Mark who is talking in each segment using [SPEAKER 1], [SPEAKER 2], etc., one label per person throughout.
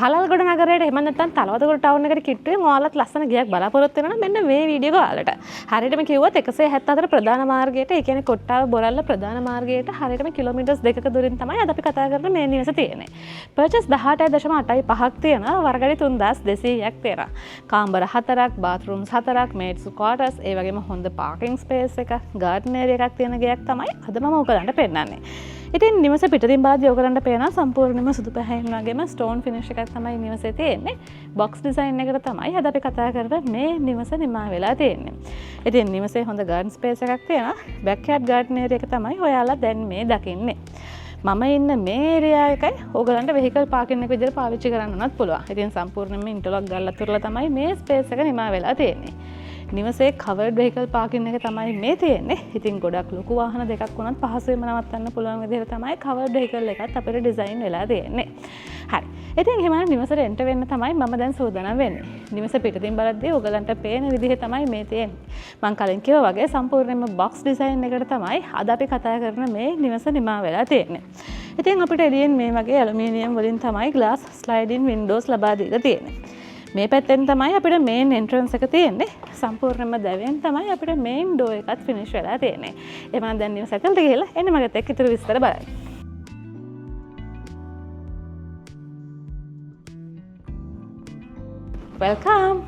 [SPEAKER 1] කලල්ගොඩ නගරයට එහෙම නැත්නම් තලවතුගොඩ ටවුන් එකට කිට්ටුවෙන් ඔයාලත් ලස්සන ගයක් බලාපොරොත්තු වෙනවා නම් මෙන්න මේ වීඩියෝ එක ඔයාලට. හරියටම කිව්වොත් 174 ප්‍රධාන මාර්ගයට, ඒ කියන්නේ කොට්ටාව බොරැල්ල ප්‍රධාන මාර්ගයට හරියටම කිලෝමීටර්ස් 2ක දුරින් තමයි අද අපි කතා කරන මේ නිවස තියෙන්නේ. පර්චස් 18.85ක් තියෙනවා, වර්ගඩි 3200ක් තියෙනවා. කාමර 4ක්, බාත්රූම්ස් 4ක්, මේඩ්ස් ක්වාටර්ස්, ඒ වගේම හොඳ පාකින් ස්පේස් එකක්, ගාඩන් ඒරියා එකක් තියෙන ගයක් තමයි අද මම ඔයගලන්ට පෙන්නන්නේ. ඉතින් නිවස පිටින් බලද්දී ඔයගලන්ට පේනවා සම්පූර්ණයෙන්ම සුදු පැහැයෙන් වගේම ස්ටෝන් ෆිනිෂ් එකක් තමයි නිවසේ තියෙන්නේ. බොක්ස් ඩිසයින් එකට තමයි අද අපි කතා කරන මේ නිවස නිමා වෙලා තියෙන්නේ. ඉතින් නිවසේ හොඳ ගාඩන් ස්පේස් එකක් තියෙනවා. බෑක්යාඩ් ගාඩන් ඒරියා එක තමයි ඔයාලා දැන් මේ දකින්නේ. මම ඉන්න මේ ඒරියා එකයි ඔයගලන්ට වෙහිකල් පාකින් එක විදිහට පාවිච්චි කරන්න උනත් පුළුවන්. ඉතින් සම්පූර්ණයෙන්ම ඉන්ටර්ලොක් ගල්ලා තුරලා තමයි මේ ස්පේස් එක නිමා වෙලා තියෙන්නේ. නිවසේ කවර්ඩ් වෙහිකල් පාකින් එක තමයි මේ තියෙන්නේ. ඉතින් ගොඩක් ලොකු වාහන දෙකක් වුණත් පහසුවෙන්ම නවත්තන්න පුළුවන් විදිහට තමයි කවර්ඩ් වෙහිකල් එකත් අපිට ඩිසයින් වෙලා තියෙන්නේ. හරි. ඉතින් එහෙනම් නිවසට එන්ටර් වෙන්න තමයි මම දැන් සූදානම් වෙන්නේ. නිවස පිටින් බලද්දී ඔයගලන්ට පේන විදිහ තමයි මේ තියෙන්නේ. මම කලින් කිව්වා වගේ සම්පූර්ණයෙන්ම බොක්ස් ඩිසයින් එකට තමයි අද අපි කතා කරන මේ නිවස නිමා වෙලා තියෙන්නේ. ඉතින් අපිට එළියෙන් මේ වගේ ඇලුමිනියම් වලින් තමයි ග්ලාස් ස්ලයිඩින් වින්ඩෝස් ලබා දීලා තියෙන්නේ. මේ පැත්තෙන් තමයි අපිට මේන් එන්ට්‍රන්ස් එක තියෙන්නේ. සම්පූර්ණයෙන්ම දැවෙන් තමයි අපිට මේන් ඩෝ එකත් ෆිනිෂ් වෙලා තියෙන්නේ. එහෙනම් දැන් නිවස ඇතුළට ගිහලා එන්න මගත් එක්ක ඉතුරු විස්තර බලන්න. වෙල්කම්.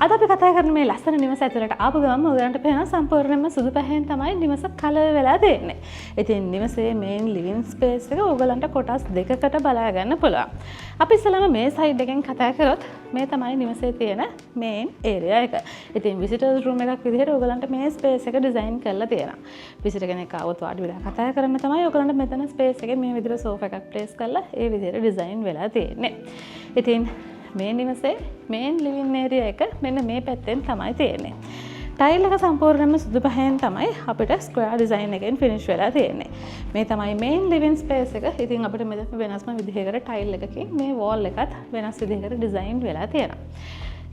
[SPEAKER 1] අද අපි කතා කරන මේ ලස්සන නිවස ඇතුළට ආපු ගමන් ඔයගලන්ට පේනවා සම්පූර්ණයෙන්ම සුදු පැහැයෙන් තමයි නිවස කලර් වෙලා තියෙන්නේ. ඉතින් නිවසේ මේන් ලිවිං ස්පේස් එක ඔයගලන්ට කොටස් දෙකකට බලා ගන්න පුළුවන්. අපි ඉස්සෙල්ලාම මේ සයිඩ් එකෙන් කතා කරොත් මේ තමයි නිවසේ තියෙන මේන් ඒරියා එක. ඉතින් විසිටර්ස් රූම් එකක් විදිහට ඔයගලන්ට මේ ස්පේස් එක ඩිසයින් කරලා තියෙනවා. විසිටර් කෙනෙක් ආවොත් වාඩි වෙලා කතා කරන්න තමයි ඔයගලන්ට මෙතන ස්පේස් එකේ මේ විදිහට සෝෆා එකක් ප්ලේස් කරලා ඒ විදිහට ඩිසයින් වෙලා තියෙන්නේ. ඉතින් මේ නිවසේ මේන් ලිවිං ඒරියා එක මෙන්න මේ පැත්තෙන් තමයි තියෙන්නේ. ටයිල් එක සම්පූර්ණයෙන්ම සුදු පහෙන් තමයි අපිට ස්ක්වයර් ඩිසයින් එකෙන් ෆිනිෂ් වෙලා තියෙන්නේ. මේ තමයි මේන් ලිවිං ස්පේස් එක. ඉතින් අපිට මෙතන වෙනස්ම විදිහකට ටයිල් එකකින් මේ වෝල් එකත් වෙනස් විදිහකට ඩිසයින් වෙලා තියෙනවා.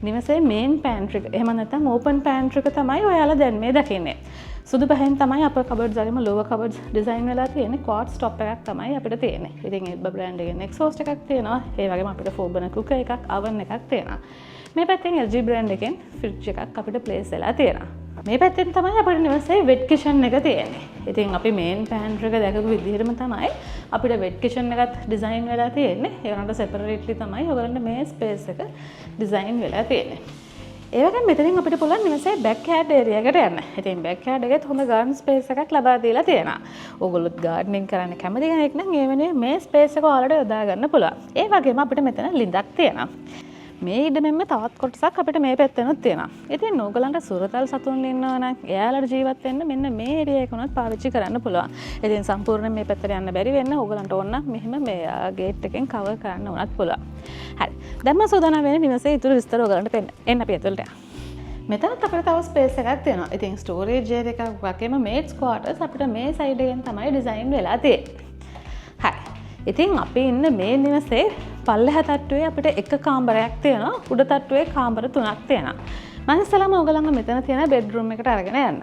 [SPEAKER 1] නිවසේ මේන් පෑන්ට්‍රි එක එහෙම නැත්නම් ඕපන් පෑන්ට්‍රි එක තමයි ඔයාලා දැන් මේ දකින්නේ. සුදු පහෙන් තමයි අපේ කබඩ්ස් වගේම ලෝවර් කබඩ්ස් ඩිසයින් වෙලා තියෙන්නේ. ක්වාඩ්ස් ටොප් එකක් තමයි අපිට තියෙන්නේ. ඉතින් එල්බා බ්‍රෑන්ඩ් එකෙන් එක්සෝස්ට් එකක් තියෙනවා. ඒ වගේම අපිට ෆෝබන කුකර් එකක්, oven එකක් තියෙනවා. මේ පැත්තෙන් LG බ්‍රෑන්ඩ් එකෙන් ෆ්‍රිජ් එකක් අපිට ප්ලේස් වෙලා තියෙනවා. මේ පැත්තෙන් තමයි අපිට නිවසේ වෙට් කිචන් එක තියෙන්නේ. ඉතින් අපි මේන් පෑන්ට්‍රි එක දැකපු විදිහටම තමයි අපිට වෙට් කිචන් එකත් ඩිසයින් වෙලා තියෙන්නේ. ඒ වුණාට සෙපරේට්ලි තමයි ඔයගලන්ට මේ ස්පේස් එක ඩිසයින් වෙලා තියෙන්නේ. ඒ වගේම මෙතනින් අපිට පුළුවන් නිවසේ බෑක් යාඩ් ඒරියා එකට යන්න. ඉතින් බෑක් යාඩ් එකෙත් හොඳ ගාඩන් ස්පේස් එකක් ලබා දීලා තියෙනවා. ඕගොල්ලොත් ගාඩනින් කරන්න කැමති කෙනෙක් නම් ඒ වෙනුවෙන් මේ ස්පේස් එක ඔයාලට යොදා ගන්න පුළුවන්. ඒ වගේම අපිට මෙතන ලිඳක් තියෙනවා. මේ ඉඩමෙන්ම තවත් කොටසක් අපිට මේ පැත්තෙනුත් තියෙනවා. ඉතින් ඕගලන්ට සුරතල් සතුන් ඉන්නවා නම් එයාලට ජීවත් වෙන්න මෙන්න මේ ඒරියා එක උනත් පාවිච්චි කරන්න පුළුවන්. ඉතින් සම්පූර්ණයෙන් මේ පැත්තට යන්න බැරි වෙන්න ඕගලන්ට ඕන නම් මෙහෙම මේ ගේට් එකෙන් කවර් කරන්න උනත් පුළුවන්. හරි. දැන් මම සූදානම් වෙන්නේ නිවසේ ඉතුරු විස්තර ඕගලන්ට පෙන්නන්න. එන්න අපි ඇතුළට යමු. මෙතනත් අපිට තව ස්පේස් එකක් තියෙනවා. ඉතින් ස්ටෝරේජ් ඒරියා එකක් වගේම මේඩ්ස් ක්වාටර්ස් අපිට මේ සයිඩ් එකෙන් තමයි ඩිසයින් වෙලා තියෙන්නේ. හරි. ඉතින් අපි ඉන්න මේ නිවසේ පල්ලෙහා තට්ටුවේ අපිට එක කාමරයක් තියෙනවා. උඩ තට්ටුවේ කාමර 3ක් තියෙනවා. මම ඉස්සෙල්ලාම ඔයගලන්ව මෙතන තියෙන බෙඩ්රූම් එකට අරගෙන යන්න.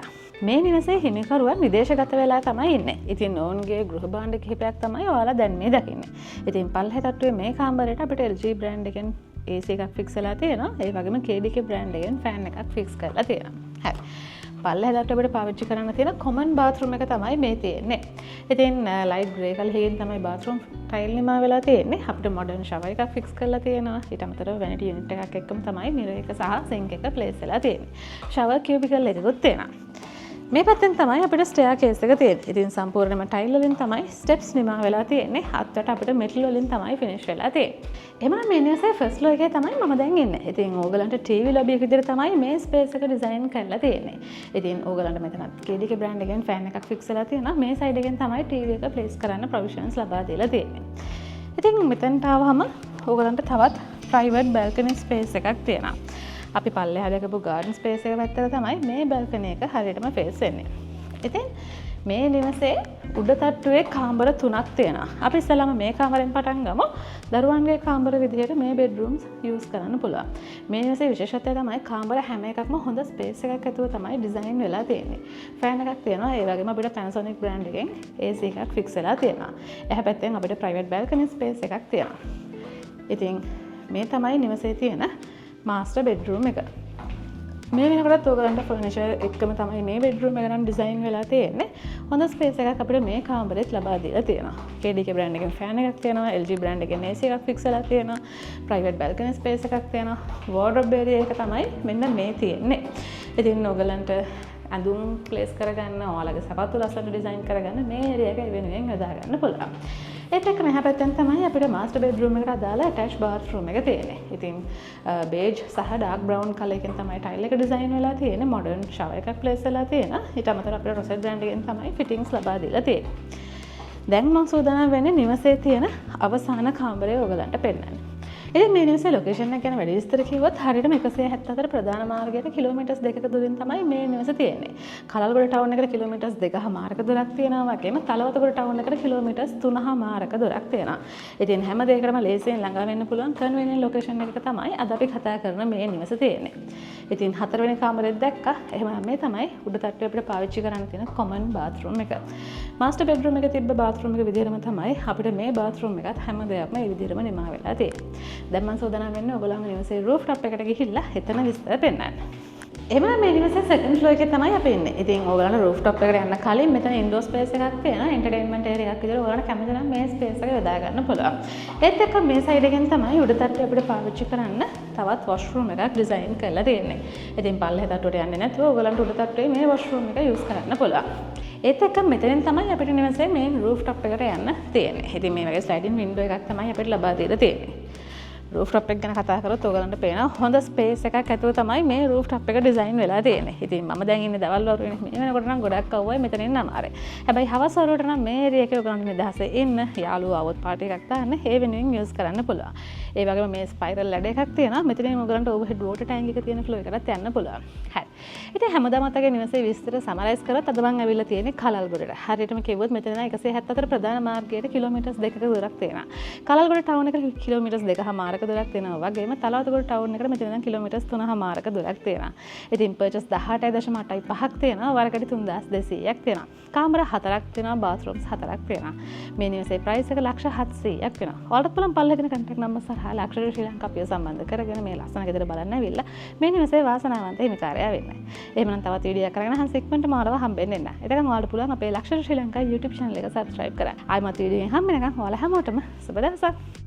[SPEAKER 1] මේ නිවසේ හිමිකරුවන් විදේශගත වෙලා තමයි ඉන්නේ. ඉතින් ඔවුන්ගේ ගෘහ භාණ්ඩ කිහිපයක් තමයි ඔයාලා දැන් මේ දකින්නේ. ඉතින් පල්ලෙහා තට්ටුවේ මේ කාමරයට අපිට LG බ්‍රෑන්ඩ් එකෙන් AC එකක් ෆික්ස් වෙලා තියෙනවා. ඒ වගේම KDK බ්‍රෑන්ඩ් එකෙන් ෆෑන් එකක් ෆික්ස් කරලා තියෙනවා. හරි. පල්ලෙහාට අපිට පාවිච්චි කරන්න තියෙන කොමන් බාත්රූම් එක තමයි මේ තියෙන්නේ. ඉතින් ලයිට් ග්‍රේ කලරකින් තමයි බාත්රූම් ටයිල් නිමා වෙලා තියෙන්නේ. අපිට මොඩර්න් ෂවර් එකක් ෆික්ස් කරලා තියෙනවා. ඊට අමතරව වැනිටි යුනිට් එකක් එක්කම තමයි මිරර් එක සහ සින්ක් එක ප්ලේස් වෙලා තියෙන්නේ. ෂවර් කියුබිකල් එකකුත් තියෙනවා. මේ පැත්තෙන් තමයි අපිට ස්ටෙයා කේස් එක තියෙන්නේ. ඉතින් සම්පූර්ණයෙන්ම ටයිල් වලින් තමයි ස්ටෙප්ස් නිමා වෙලා තියෙන්නේ. අත්තට අපිට මෙටල් වලින් තමයි ෆිනිෂ් වෙලා තියෙන්නේ. එහෙනම් මේ නිවසේ ෆස්ට් ෆ්ලෝර් එකේ තමයි මම දැන් ඉන්නේ. ඉතින් ඕගලන්ට ටීවී ලොබි එක විදිහට තමයි මේ ස්පේස් එක ඩිසයින් කරලා තියෙන්නේ. ඉතින් ඕගලන්ට මෙතනත් KDK බ්‍රෑන්ඩ් එකෙන් ෆෑන් එකක් ෆික්ස් වෙලා තියෙනවා. මේ සයිඩ් එකෙන් තමයි ටීවී එක ප්ලේස් කරන්න ප්‍රොවිෂන්ස් ලබා දීලා තියෙන්නේ. ඉතින් මෙතනට ආවම ඕගලන්ට තවත් ප්‍රයිවට් බැල්කනි ස්පේස් එකක් තියෙනවා. අපි පල්ලෙහා දැකපු ගාඩන් ස්පේස් එක පැත්තට තමයි මේ බැල්කනි එක හරියටම ෆේස් වෙන්නේ. ඉතින් මේ නිවසේ උඩ තට්ටුවේ කාමර 3ක් තියෙනවා. අපි ඉස්සෙල්ලාම මේ කාමරෙන් පටන් ගමු. දරුවන්ගේ කාමර විදිහට මේ බෙඩ්රූම්ස් යූස් කරන්න පුළුවන්. මේ නිවසේ විශේෂත්වය තමයි කාමර හැම එකක්ම හොඳ ස්පේස් එකක් ඇතුව තමයි ඩිසයින් වෙලා තියෙන්නේ. ෆෑන් එකක් තියෙනවා. ඒ වගේම අපිට Panasonic බ්‍රෑන්ඩ් එකෙන් AC එකක් ෆික්ස් වෙලා තියෙනවා. එහා පැත්තෙන් අපිට ප්‍රයිවට් බැල්කනි ස්පේස් එකක් තියෙනවා. ඉතින් මේ තමයි නිවසේ තියෙන මාස්ටර් බෙඩ්රූම් එක. මේ වෙනකොට ඔයගලන්ට ෆර්නිචර් එක්කම තමයි මේ බෙඩ්රූම් එක නම් ඩිසයින් වෙලා තියෙන්නේ. හොඳ ස්පේස් එකක් අපිට මේ කාමරෙත් ලබා දීලා තියෙනවා. KDK බ්‍රෑන්ඩ් එකෙන් ෆෑන් එකක් තියෙනවා. LG බ්‍රෑන්ඩ් එකෙන් AC එකක් ෆික්ස් වෙලා තියෙනවා. ප්‍රයිවට් බැල්කනි ස්පේස් එකක් තියෙනවා. වෝඩ්‍රොබ් ඒරියා එක තමයි මෙන්න මේ තියෙන්නේ. ඉතින් ඔයගලන්ට ඇඳුම් ප්ලේස් කරගන්න, ඔයාලගේ සපත්තු ලස්සන ඩිසයින් කරගන්න මේ ඒරියා එක වෙනුවෙන් යොදා ගන්න පුළුවන්. ඒත් එක්ක මෙහා පැත්තෙන් තමයි අපිට මාස්ටර් බෙඩ්රූම් එකට අදාළ ඇටච් බාත්රූම් එක තියෙන්නේ. ඉතින් බේජ් සහ ඩාර්ක් බ්‍රවුන් කලර් එකෙන් තමයි ටයිල් එක ඩිසයින් වෙලා තියෙන්නේ. මොඩර්න් ෂවර් එකක් ප්ලේස් වෙලා තියෙනවා. ඊට අමතරව අපිට රොසෙට් බ්‍රෑන්ඩ් එකෙන් තමයි ෆිටින්ග්ස් ලබා දීලා තියෙන්නේ. දැන් මම සූදානම් වෙන්නේ නිවසේ තියෙන අවසාන කාමරය ඔයගලන්ට පෙන්නන්න. ඉතින් මේ නිවසේ ලොකේෂන් එක ගැන වැඩි විස්තර කිව්වොත් හරියටම 174 ප්‍රධාන මාර්ගයට කිලෝමීටර්ස් 2ක දුරින් තමයි මේ නිවස තියෙන්නේ. කලල්ගොඩ ටවුන් එකට කිලෝමීටර්ස් 2.5ක දුරක් තියෙනවා වගේම තලවතගොඩ ටවුන් එකට කිලෝමීටර්ස් 3.5ක දුරක් තියෙනවා. ඉතින් හැම දෙයකටම ලේසියෙන් ළඟා වෙන්න පුළුවන් කන්වීනියන්ට් ලොකේෂන් එකක තමයි අද අපි කතා කරන මේ නිවස තියෙන්නේ. ඉතින් 4 වෙනි කාමරෙත් දැක්කා. එහෙනම් මේ තමයි උඩ තට්ටුවේ අපිට පාවිච්චි කරන්න තියෙන කොමන් බාත්රූම් එක. මාස්ටර් බෙඩ්රූම් එකේ තිබ්බ බාත්රූම් එක විදිහටම තමයි අපිට මේ බාත්රූම් එකත් හැම දෙයක්ම මේ විදිහටම නිමා වෙලා තියෙන්නේ. දැන් මම සූදානම් වෙන්නේ ඔයගොල්ලන්ගේ නිවසේ රූෆ් ටොප් එකට ගිහිල්ලා එතන විස්තර පෙන්නන්න. එහෙනම් මේ නිවසේ සෙකන්ඩ් ෆ්ලෝර් එකේ තමයි අපි ඉන්නේ. ඉතින් ඔයගොල්ලන්ට රූෆ් ටොප් එකට යන්න කලින් මෙතන ඉන්ඩෝර් ස්පේස් එකක් තියෙනවා. එන්ටර්ටේන්මන්ට් ඒරියා එකක් විදිහට ඔයගොල්ලන්ට කැමති නම් මේ ස්පේස් එක යොදා ගන්න පුළුවන්. ඒත් එක්ක මේ සයිඩ් එකෙන් තමයි උඩ තට්ටුවේ අපිට පාවිච්චි කරන්න තවත් වොෂ්රූම් එකක් ඩිසයින් කරලා තියෙන්නේ. ඉතින් පල්ලෙහා තට්ටුවට යන්නේ නැතුව ඔයගොල්ලන්ට උඩ තට්ටුවේ මේ වොෂ්රූම් එක යූස් කරන්න පුළුවන්. ඒත් එක්ක මෙතනින් තමයි අපිට නිවසේ මේ රූෆ් ටොප් එකට යන්න තියෙන්නේ. ඉතින් මේ වගේ ස්ලයිඩින් වින්ඩෝ එකක් තමයි අපිට ලබා දීලා තියෙන්නේ. රූෆ් ටොප් එක ගැන කතා කරොත් ඔයගලන්ට පේනවා හොඳ ස්පේස් එකක් ඇතුළේ තමයි මේ රූෆ් ටොප් එක ඩිසයින් වෙලා තියෙන්නේ. ඉතින් මම දැන් ඉන්නේ දවල් වරුවනේ. මේ වෙනකොට නම් ගොඩක් අවුවයි මෙතනින් අමාරුයි. හැබැයි හවස වරුවට නම් මේ ඒරියා එකේ ඔයගලන්ට නිදහසේ ඉන්න යාළුවෝ આવොත් පාටි එකක් දාන්න ඒ වෙනුවෙන් යූස් කරන්න පුළුවන්. ඒ වගේම මේ ස්පයිරල් ලැඩ එකක් තියෙනවා. මෙතනින් ඔයගලන්ට ඕවර්හෙඩ් වෝටර් ටැංක් එක තියෙන ෆ්ලෝ එකකට යන්න පුළුවන්. හරි. ඉතින් හැමදාම අතගේ නිවසේ විස්තර සමරයිස් කරොත් අද මම ඇවිල්ලා තියෙන්නේ කලල්ගොඩට. හරියටම කිව්වොත් මෙතන 174 ප්‍රධාන මාර්ගයට කිලෝමීටර්ස් 2ක දුරක් තියෙනවා. කලල්ගොඩ ටවුන් එකට කිලෝමීටර්ස් 2.5ක දුරක් තියෙනවා. වගේම තලවතගොඩ ටවුන් එකට මෙතන ඉඳන් කිලෝමීටර්ස් 3.5ක දුරක් තියෙනවා. ඉතින් පර්චස් 18.85ක් තියෙනවා. වරකඩි 3200ක් තියෙනවා. කාමර 4ක් තියෙනවා. බාත්රූම්ස් 4ක් තියෙනවා. මේ නිවසේ ප්‍රයිස් එක $700ක් වෙනවා. ඔයාලට පුළුවන් පල්ලෙගෙන කන්ටැක්ට් නම්බර් සහ ලක්ෂරි ශ්‍රී ලංකා අපිව සම්බන්ධ කරගෙන මේ ලස්සන ගෙදර බලන්න ඇවිල්ලා මේ නිවසේ වාසනාවන්ත හිමිකාරයා වෙන්න. එහෙමනම් තවත් වීඩියෝ එකක් කරගෙන හන්ස් ඉක්මනට මාරව හම්බෙන්න එන්න. එතකන් ඔයාලට පුළුවන් අපේ ලක්ෂරි ශ්‍රී ලංකා YouTube channel එක subscribe කරන්න. ආයෙමත් වීඩියෝ එකෙන් හම්බ වෙනකන් ඔයාලා හැමෝටම සුබ දවසක්.